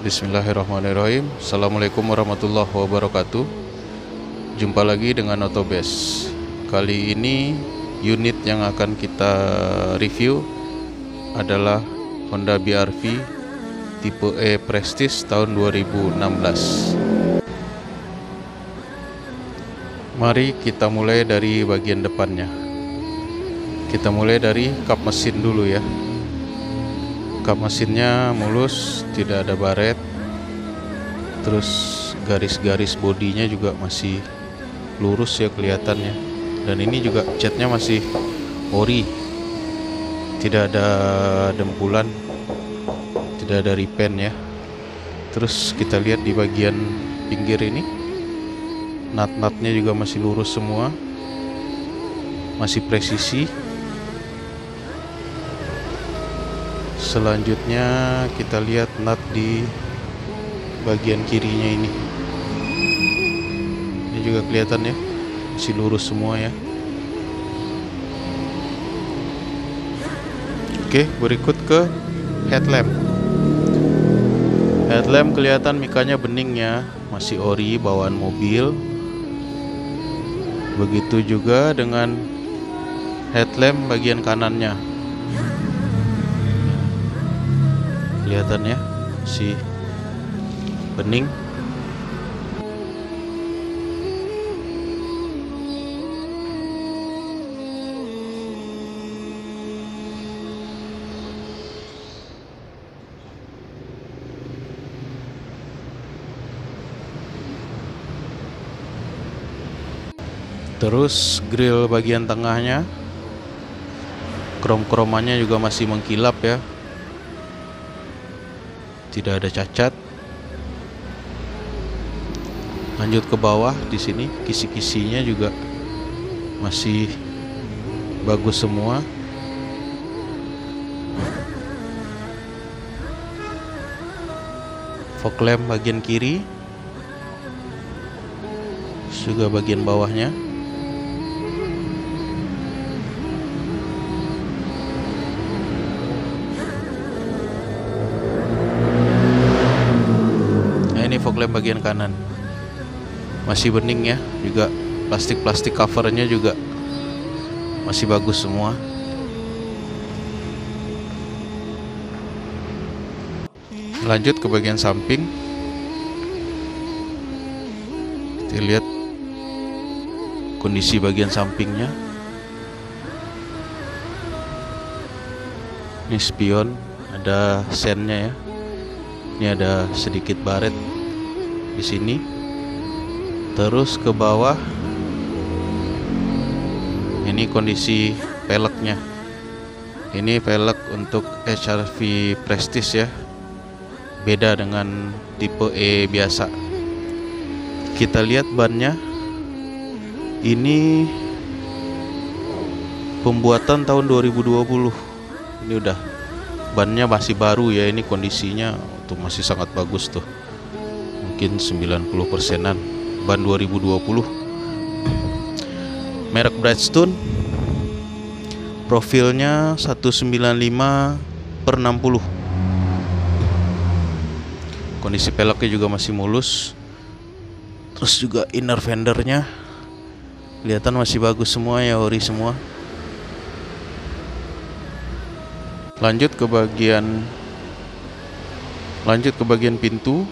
Bismillahirrahmanirrahim. Assalamualaikum warahmatullahi wabarakatuh. Jumpa lagi dengan Otobest. Kali ini unit yang akan kita review adalah Honda BR-V tipe E Prestige tahun 2016. Mari kita mulai dari bagian depannya. Kita mulai dari kap mesin dulu ya. Kap mesinnya mulus, tidak ada baret. Terus garis-garis bodinya juga masih lurus ya kelihatannya. Dan ini juga catnya masih ori, tidak ada dempulan, tidak ada repaint ya. Terus kita lihat di bagian pinggir ini, nut-nutnya juga masih lurus semua, masih presisi. Selanjutnya kita lihat nut di bagian kirinya ini juga kelihatan ya, masih lurus semua ya. Oke, berikut ke headlamp. Headlamp kelihatan mikanya bening ya, masih ori bawaan mobil. Begitu juga dengan headlamp bagian kanannya. Kelihatan ya, masih bening. Terus grill bagian tengahnya, krom-kromannya juga masih mengkilap ya, tidak ada cacat. Lanjut ke bawah, di sini kisi-kisinya juga masih bagus semua. Fog lamp bagian kiri, juga bagian bawahnya. Fog lamp bagian kanan masih bening ya, juga plastik covernya juga masih bagus semua. Lanjut ke bagian samping, kita lihat kondisi bagian sampingnya. Ini spion, ada sennya ya. Ini ada sedikit baret di sini. Terus ke bawah, ini kondisi peleknya. Ini pelek untuk HR-V Prestige ya, beda dengan tipe E biasa. Kita lihat bannya, ini pembuatan tahun 2020. Ini udah bannya masih baru ya, ini kondisinya tuh masih sangat bagus tuh, mungkin 90%-an ban 2020. Merek Bridgestone, profilnya 195/60. Kondisi peleknya juga masih mulus. Terus juga inner fendernya kelihatan masih bagus semua ya, ori semua. Lanjut ke bagian pintu.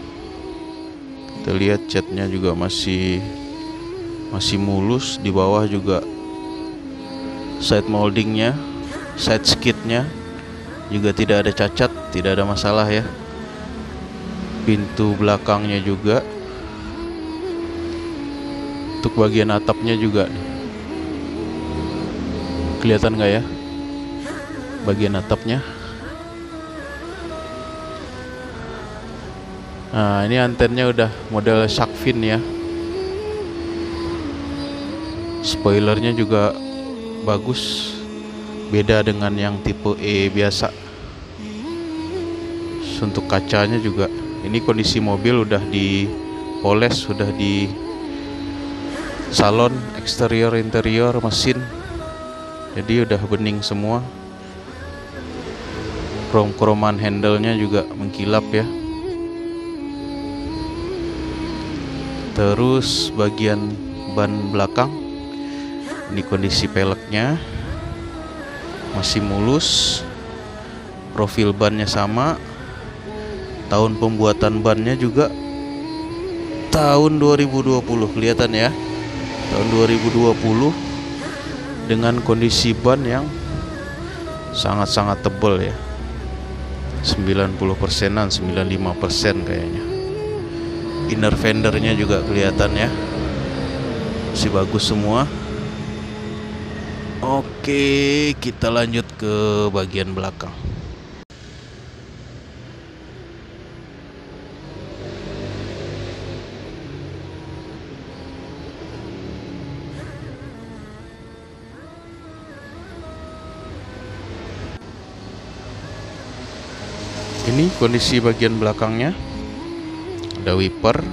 Kita lihat catnya juga masih mulus. Di bawah juga side moldingnya, side skidnya juga tidak ada cacat, tidak ada masalah ya. Pintu belakangnya juga, untuk bagian atapnya juga kelihatan nggak ya bagian atapnya. Nah, ini antennya udah model shark fin ya. Spoilernya juga bagus, beda dengan yang tipe E biasa. Untuk kacanya juga, ini kondisi mobil udah dipoles, sudah di salon, eksterior, interior, mesin, jadi udah bening semua. Krom-kroman handle-nya juga mengkilap ya. Terus bagian ban belakang, ini kondisi peleknya masih mulus, profil bannya sama, tahun pembuatan bannya juga tahun 2020, kelihatan ya, tahun 2020 dengan kondisi ban yang sangat-sangat tebal ya, 90%-an, 95% kayaknya. Inner fendernya juga kelihatan ya, masih bagus semua. Oke, kita lanjut ke bagian belakang. Ini kondisi bagian belakangnya, ada wiper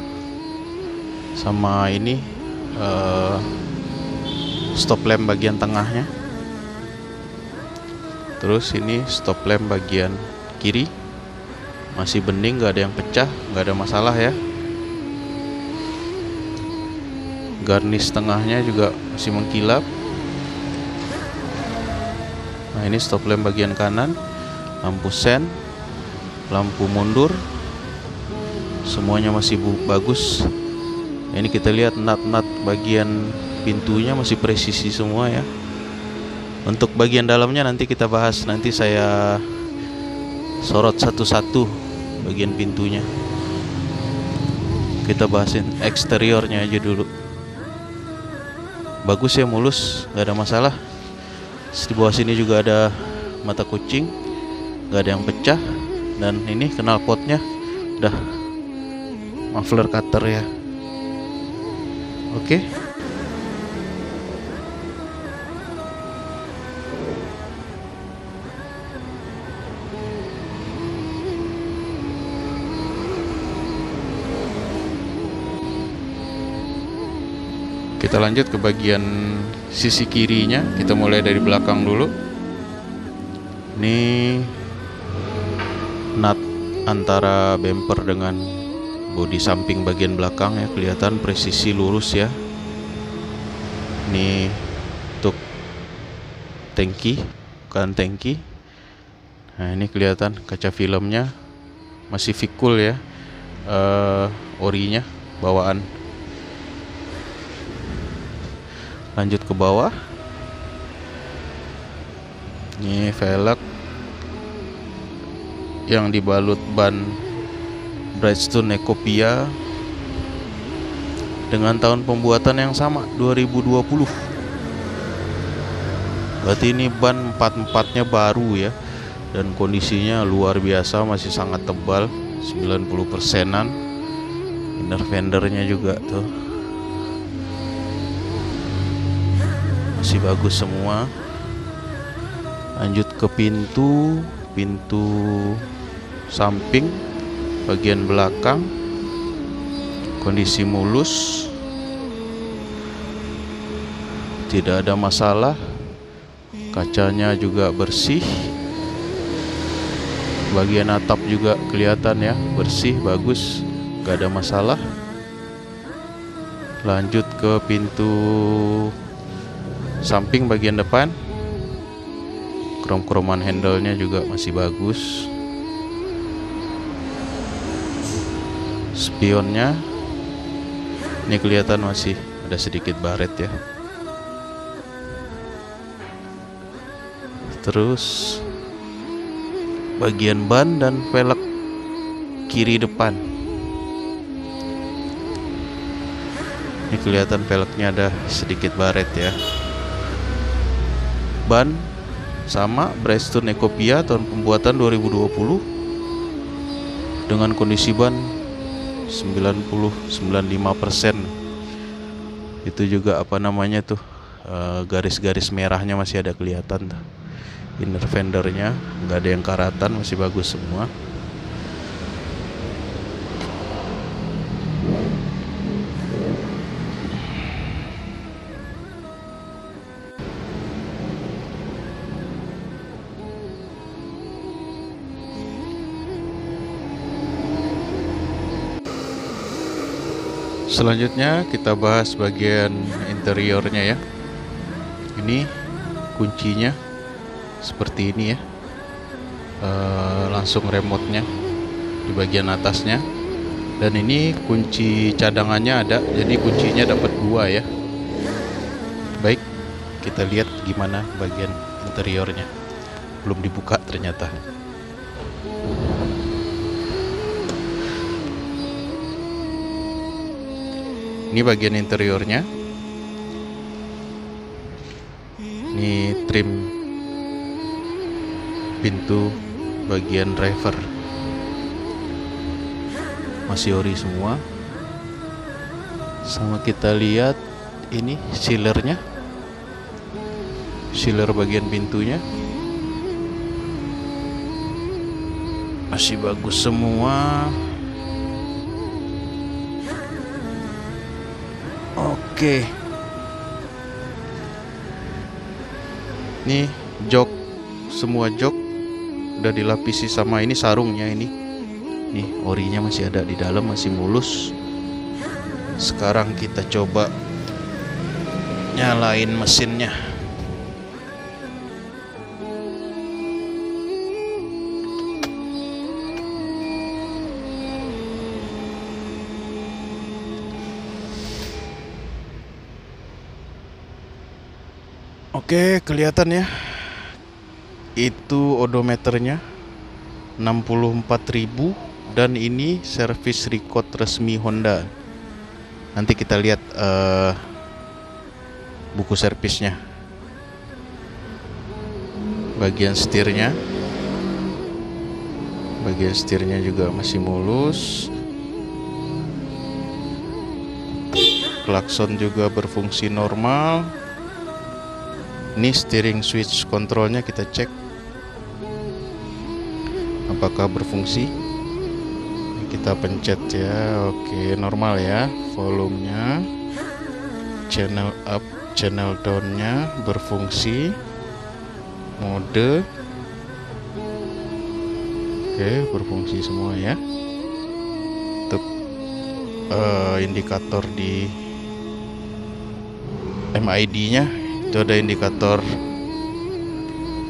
sama ini stop lamp bagian tengahnya. Terus ini stop lamp bagian kiri masih bening, nggak ada yang pecah, nggak ada masalah ya. Garnish tengahnya juga masih mengkilap. Nah, ini stop lamp bagian kanan, lampu sen, lampu mundur, semuanya masih bagus. Ini kita lihat nut-nut bagian pintunya masih presisi semua ya. Untuk bagian dalamnya nanti kita bahas, nanti saya sorot satu-satu bagian pintunya. Kita bahasin eksteriornya aja dulu. Bagus ya, mulus, nggak ada masalah. Di bawah sini juga ada mata kucing, nggak ada yang pecah. Dan ini knalpotnya udah muffler cutter ya. Oke. Kita lanjut ke bagian sisi kirinya. Kita mulai dari belakang dulu. Ini nut antara bumper dengan bodi samping bagian belakang ya, kelihatan presisi lurus ya. Ini untuk tangki, bukan tangki. Nah, ini kelihatan kaca filmnya masih Vicul ya, orinya bawaan. Lanjut ke bawah. Ini velg yang dibalut ban Bridgestone Ecopia dengan tahun pembuatan yang sama, 2020. Berarti ini ban 44-nya baru ya, dan kondisinya luar biasa, masih sangat tebal, 90%-an. Inner fendernya juga tuh masih bagus semua. Lanjut ke pintu samping bagian belakang, kondisi mulus, tidak ada masalah. Kacanya juga bersih, bagian atap juga kelihatan ya, bersih, bagus, gak ada masalah. Lanjut ke pintu samping bagian depan, krom-kroman handle-nya juga masih bagus. Spionnya ini kelihatan masih ada sedikit baret ya. Terus bagian ban dan velg kiri depan, ini kelihatan velgnya ada sedikit baret ya. Ban sama Bridgestone Ecopia tahun pembuatan 2020 dengan kondisi ban 90-95%. Itu juga apa namanya tuh, garis-garis merahnya masih ada kelihatan tuh. Inner fendernya nggak ada yang karatan, masih bagus semua. Selanjutnya kita bahas bagian interiornya ya. Ini kuncinya seperti ini ya. Langsung remote-nya di bagian atasnya. Dan ini kunci cadangannya ada, jadi kuncinya dapat 2 ya. Baik, kita lihat gimana bagian interiornya. Belum dibuka ternyata. Ini bagian interiornya. Ini trim pintu bagian driver. Masih ori semua. Sama kita lihat ini sealernya. Sealer bagian pintunya masih bagus semua. Oke. Nih jok, semua jok udah dilapisi sama ini sarungnya ini. Nih orinya masih ada di dalam, masih mulus. Sekarang kita coba nyalain mesinnya. Oke, kelihatan ya. Itu odometernya 64.000 dan ini service record resmi Honda. Nanti kita lihat buku servisnya. Bagian setirnya juga masih mulus. Klakson juga berfungsi normal. Ini steering switch kontrolnya kita cek apakah berfungsi. Kita pencet ya. Oke, normal ya. Volumenya, channel up, channel down-nya berfungsi. Mode oke, berfungsi semua ya. Untuk indikator di MID-nya itu ada indikator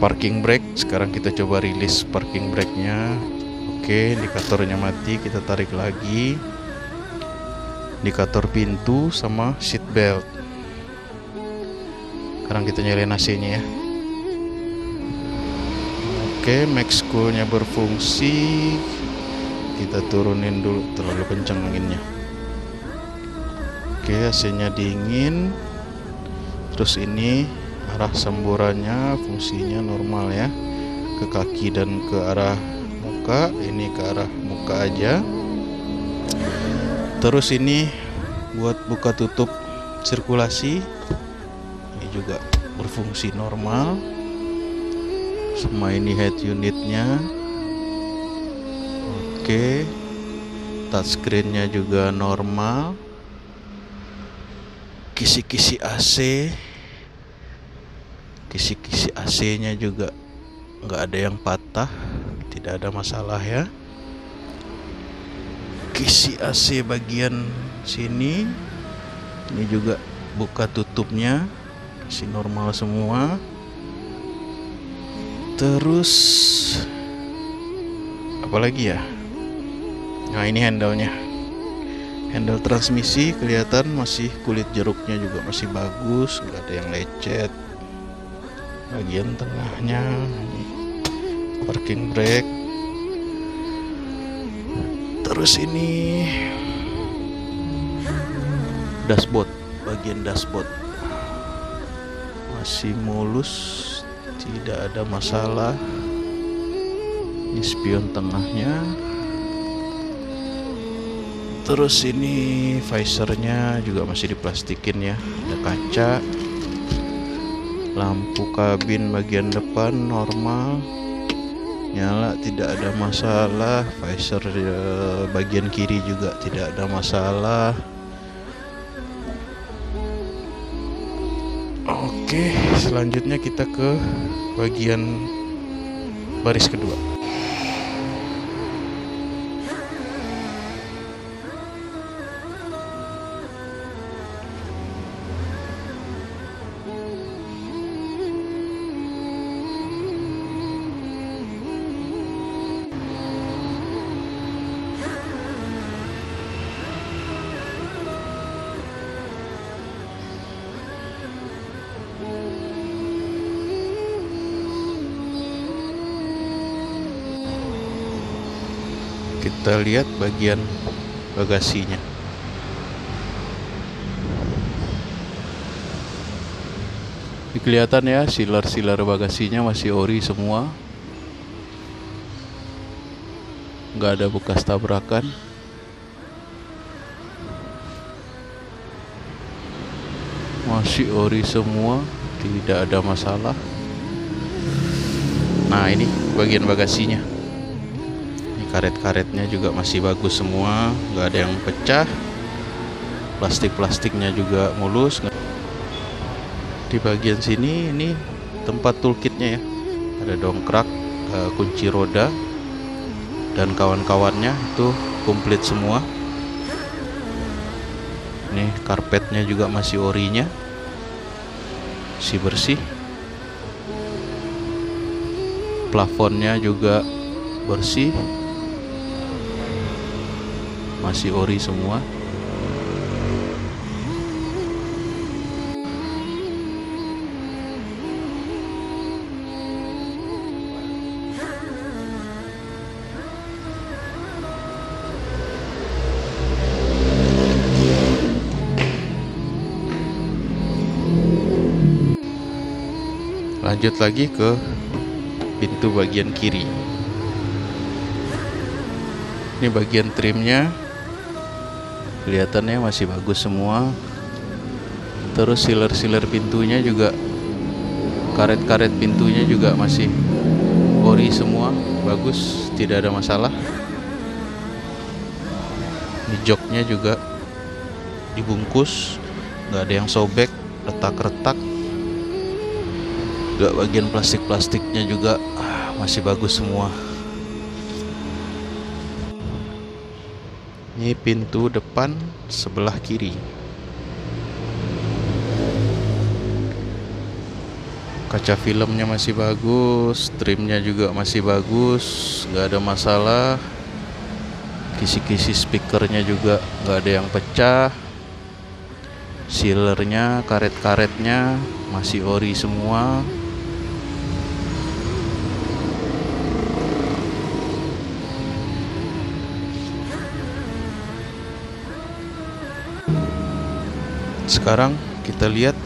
parking brake. Sekarang kita coba rilis parking brake-nya. Oke, indikatornya mati, kita tarik lagi. Indikator pintu sama seat belt. Sekarang kita nyalain AC-nya ya. Oke, max cool-nya berfungsi. Kita turunin dulu, terlalu kencang anginnya. Oke, AC-nya dingin. Terus ini arah semburannya fungsinya normal ya, ke kaki dan ke arah muka. Ini ke arah muka aja. Terus ini buat buka tutup sirkulasi, ini juga berfungsi normal. Sama ini head unitnya. Oke, touchscreen-nya juga normal. Kisi-kisi AC-nya juga nggak ada yang patah, tidak ada masalah ya. Kisi AC bagian sini ini juga buka tutupnya masih normal semua. Terus apalagi ya, nah ini handle-nya, handle transmisi kelihatan masih kulit jeruknya juga masih bagus, nggak ada yang lecet. Bagian tengahnya parking brake. Terus ini dashboard, bagian dashboard masih mulus, tidak ada masalah. Ini spion tengahnya. Terus ini visornya juga masih diplastikin ya, ada kaca. Lampu kabin bagian depan normal, nyala, tidak ada masalah. Visor bagian kiri juga tidak ada masalah. Oke, selanjutnya kita ke bagian baris kedua. Kita lihat bagian bagasinya. Ini kelihatan ya, silar-silar bagasinya masih ori semua, nggak ada bekas tabrakan. Masih ori semua, tidak ada masalah. Nah, ini bagian bagasinya. Ini karet-karetnya juga masih bagus semua, nggak ada yang pecah. Plastik-plastiknya juga mulus. Di bagian sini ini tempat toolkitnya ya. Ada dongkrak, kunci roda, dan kawan-kawannya itu komplit semua. Ini karpetnya juga masih orinya, masih bersih. Plafonnya juga bersih, masih ori semua. Lanjut lagi ke pintu bagian kiri. Ini bagian trimnya, kelihatannya masih bagus semua. Terus sealer-sealer pintunya juga, karet-karet pintunya juga masih ori semua, bagus, tidak ada masalah. Ini joknya juga dibungkus, nggak ada yang sobek, retak-retak. Juga bagian plastik-plastiknya juga masih bagus semua. Ini pintu depan sebelah kiri. Kaca filmnya masih bagus, trimnya juga masih bagus, nggak ada masalah. Kisi-kisi speakernya juga nggak ada yang pecah. Sealernya, karet-karetnya masih ori semua. Sekarang kita lihat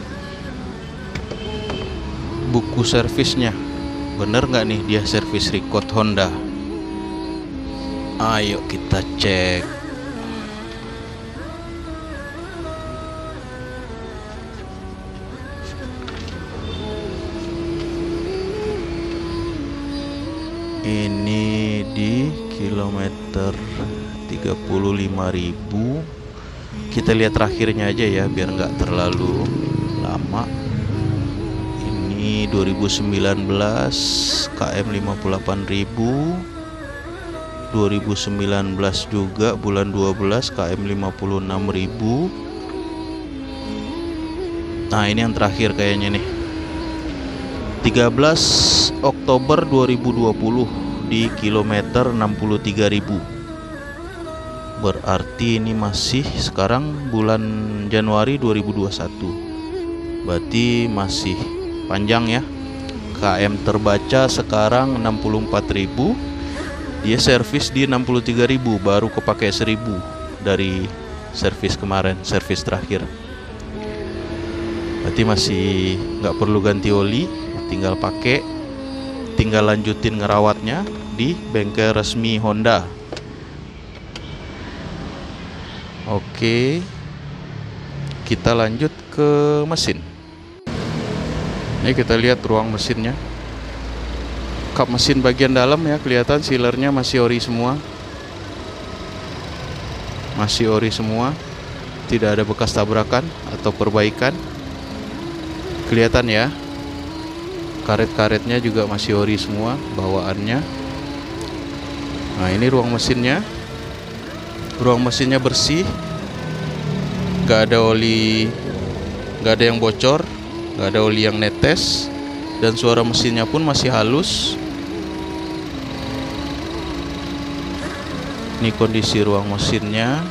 buku servisnya. Bener nggak nih dia servis record Honda? Ayo kita cek. Ini di kilometer 35.000. Kita lihat terakhirnya aja ya, biar nggak terlalu lama. Ini 2019 KM 58.000. 2019 juga bulan 12 KM 56.000. Nah, ini yang terakhir kayaknya nih. 13 Oktober 2020 di kilometer 63.000. Berarti ini masih sekarang bulan Januari 2021. Berarti masih panjang ya. KM terbaca sekarang 64.000. Dia servis di 63.000, baru kepake 1.000 dari servis kemarin, servis terakhir. Berarti masih nggak perlu ganti oli, tinggal pakai, tinggal lanjutin ngerawatnya di bengkel resmi Honda. Oke, kita lanjut ke mesin. Ini kita lihat ruang mesinnya. Kap mesin bagian dalam ya, kelihatan sealernya masih ori semua. Masih ori semua, tidak ada bekas tabrakan atau perbaikan. Kelihatan ya, karet-karetnya juga masih ori semua bawaannya. Nah, ini ruang mesinnya. Ruang mesinnya bersih, nggak ada oli, nggak ada yang bocor, nggak ada oli yang netes, dan suara mesinnya pun masih halus. Ini kondisi ruang mesinnya.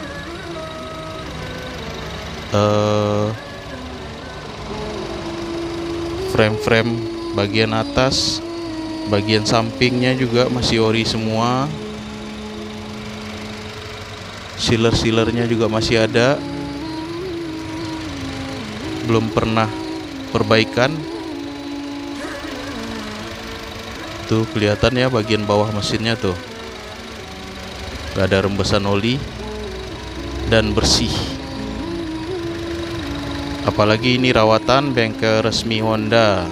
Frame-frame bagian atas, bagian sampingnya juga masih ori semua. Sealer-sealernya juga masih ada, belum pernah perbaikan. Tuh kelihatan ya bagian bawah mesinnya tuh, gak ada rembesan oli dan bersih. Apalagi ini rawatan bengkel resmi Honda.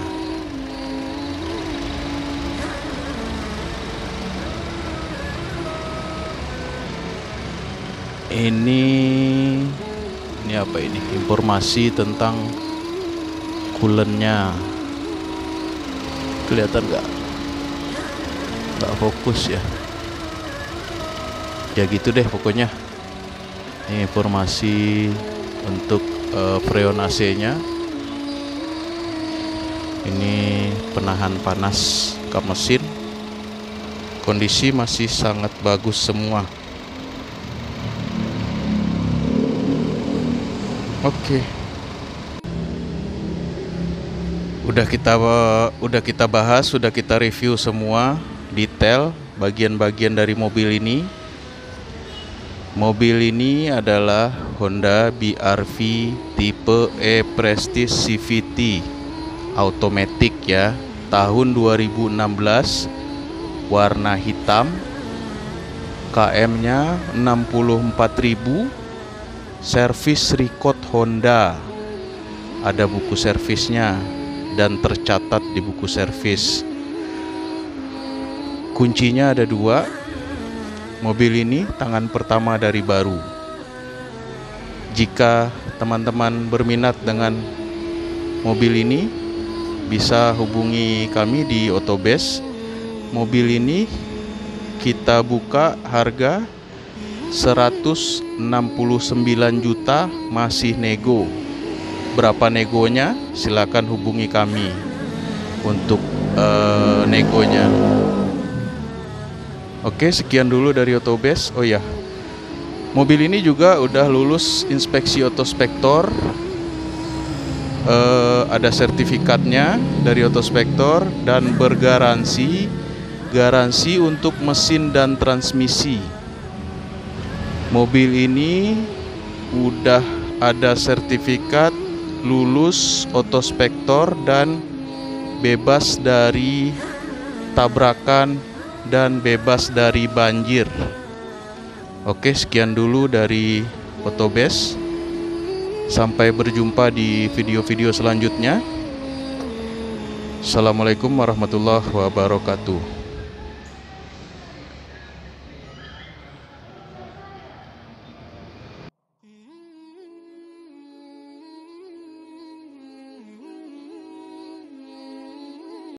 Ini apa ini? Informasi tentang coolant-nya. Kelihatan nggak? Nggak fokus ya. Ya gitu deh pokoknya. Ini informasi untuk freon AC-nya. Ini penahan panas kap mesin. Kondisi masih sangat bagus semua. Oke. Udah kita bahas, sudah kita review semua detail bagian-bagian dari mobil ini. Mobil ini adalah Honda BR-V tipe E-Prestige CVT automatic ya, tahun 2016, warna hitam, KM-nya 64.000. Servis record Honda, ada buku servisnya dan tercatat di buku servis. Kuncinya ada 2. Mobil ini tangan pertama dari baru. Jika teman-teman berminat dengan mobil ini, bisa hubungi kami di Otobest. Mobil ini kita buka harga 169 juta, masih nego. Berapa negonya? Silakan hubungi kami untuk negonya. Oke, sekian dulu dari Otobest. Oh ya, mobil ini juga udah lulus inspeksi otospektor. Ada sertifikatnya dari otospektor dan bergaransi untuk mesin dan transmisi. Mobil ini udah ada sertifikat lulus otospektor dan bebas dari tabrakan dan bebas dari banjir. Oke, sekian dulu dari Otobest. Sampai berjumpa di video-video selanjutnya. Assalamualaikum warahmatullahi wabarakatuh.